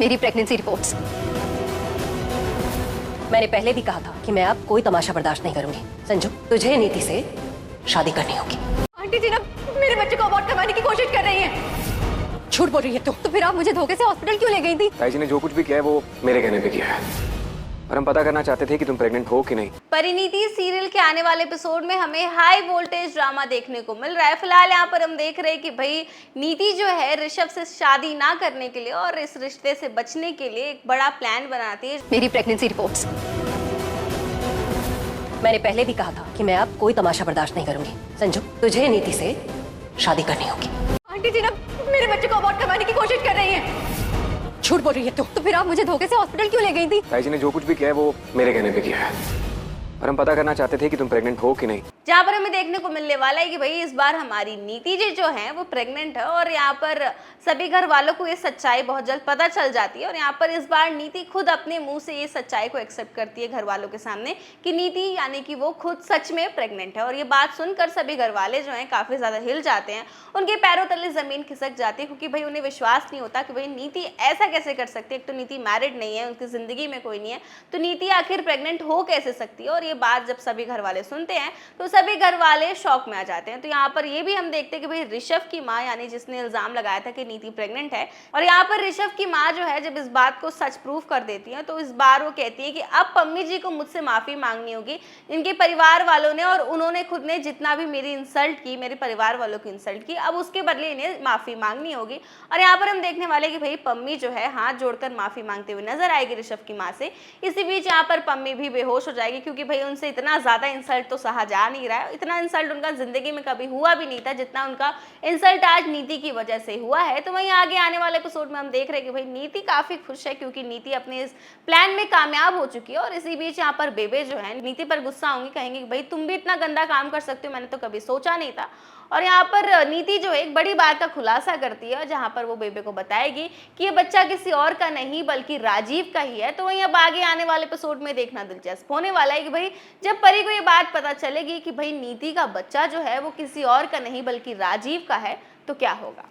मेरी pregnancy reports. मैंने पहले भी कहा था कि मैं अब कोई तमाशा बर्दाश्त नहीं करूंगी। संजू, तुझे नीति से शादी करनी होगी। आंटी जी ना मेरे बच्चे को अबॉर्ट करवाने की कोशिश कर रही हैं। झूठ बोल रही है तू। तो फिर आप मुझे धोखे से हॉस्पिटल क्यों ले गई थी? ताई जी ने जो कुछ भी किया है वो मेरे कहने पे किया है, और हम पता करना चाहते थे कि तुम प्रेग्नेंट हो कि नहीं। परिणीति सीरियल के आने वाले एपिसोड में हमें हाई वोल्टेज ड्रामा देखने को मिल रहा है। फिलहाल यहाँ पर हम देख रहे हैं कि भाई नीति जो है ऋषभ से शादी ना करने के लिए और इस रिश्ते से बचने के लिए एक बड़ा प्लान बनाती है। मेरी प्रेगनेंसी रिपोर्ट्स। मैंने पहले भी कहा था कि मैं अब कोई तमाशा बर्दाश्त नहीं करूंगी। संजू, तुझे नीति से शादी करनी होगी। आंटी जी ना मेरे बच्चे को अबॉर्ट करवाने की कोशिश कर रही हैं। झूठ बोल रही है तू। तो फिर आप मुझे धोखे से हॉस्पिटल क्यों ले गई थी? ताई जी ने जो कुछ भी किया है वो मेरे कहने पे किया है, और हम पता करना चाहते थे कि तुम प्रेग्नेंट हो कि नहीं। जहाँ पर हमें देखने को मिलने वाला है कि भाई इस बार हमारी नीति जी जो है वो प्रेग्नेंट है और यहाँ पर सभी घर वालों को ये सच्चाई बहुत जल्द पता चल जाती है। और यहाँ पर इस बार नीति खुद अपने मुंह से ये सच्चाई को एक्सेप्ट करती है घर वालों के सामने कि नीति यानी कि वो खुद सच में प्रेग्नेंट है। और ये बात सुनकर सभी घर वाले जो हैं काफ़ी ज़्यादा हिल जाते हैं, उनके पैरों तले ज़मीन खिसक जाती है, क्योंकि भाई उन्हें विश्वास नहीं होता कि भाई नीति ऐसा कैसे कर सकती है। एक तो नीति मैरिड नहीं है, उनकी ज़िंदगी में कोई नहीं है, तो नीति आखिर प्रेग्नेंट हो कैसे सकती है। और ये बात जब सभी घर वाले सुनते हैं तो सभी घर वाले शॉक में आ जाते हैं। तो यहाँ पर ये भी हम देखते हैं कि भाई ऋषभ की माँ यानी जिसने इल्जाम लगाया था कि नीति प्रेग्नेंट है, और यहाँ पर ऋषभ की माँ जो है जब इस बात को सच प्रूफ कर देती है तो इस बार वो कहती है कि अब पम्मी जी को मुझसे माफी मांगनी होगी। इनके परिवार वालों ने और उन्होंने खुद ने जितना भी मेरी इंसल्ट की, मेरे परिवार वालों की इंसल्ट की, अब उसके बदले इन्हें माफी मांगनी होगी। और यहाँ पर हम देखने वाले कि भाई पम्मी जो है हाथ जोड़कर माफी मांगते हुए नजर आएगी ऋषभ की माँ से। इसी बीच यहाँ पर पम्मी भी बेहोश हो जाएगी, क्योंकि भाई उनसे इतना ज्यादा इंसल्ट तो सहा जा नहीं रहा है। इतना इंसल्ट उनका जिंदगी में कभी हुआ भी नहीं था जितना उनका इंसल्ट आज नीति की वजह से हुआ है। तो वहीं आगे आने वाले एपिसोड में हम देख रहे हैं कि भाई नीति काफी खुश है, क्योंकि नीति अपने इस प्लान में कामयाब हो चुकी है। और इसी बीच यहाँ पर बेबे जो है नीति पर गुस्सा होंगी, कहेंगे कि भाई तुम भी इतना गंदा काम कर सकते हो, मैंने तो कभी सोचा नहीं था। और यहाँ पर नीति जो है एक बड़ी बात का खुलासा करती है, जहाँ पर वो बेबे को बताएगी कि ये बच्चा किसी और का नहीं बल्कि राजीव का ही है। तो वहीं अब आगे आने वाले एपिसोड में देखना दिलचस्प होने वाला है कि भाई जब परी को ये बात पता चलेगी कि भाई नीति का बच्चा जो है वो किसी और का नहीं बल्कि राजीव का है, तो क्या होगा।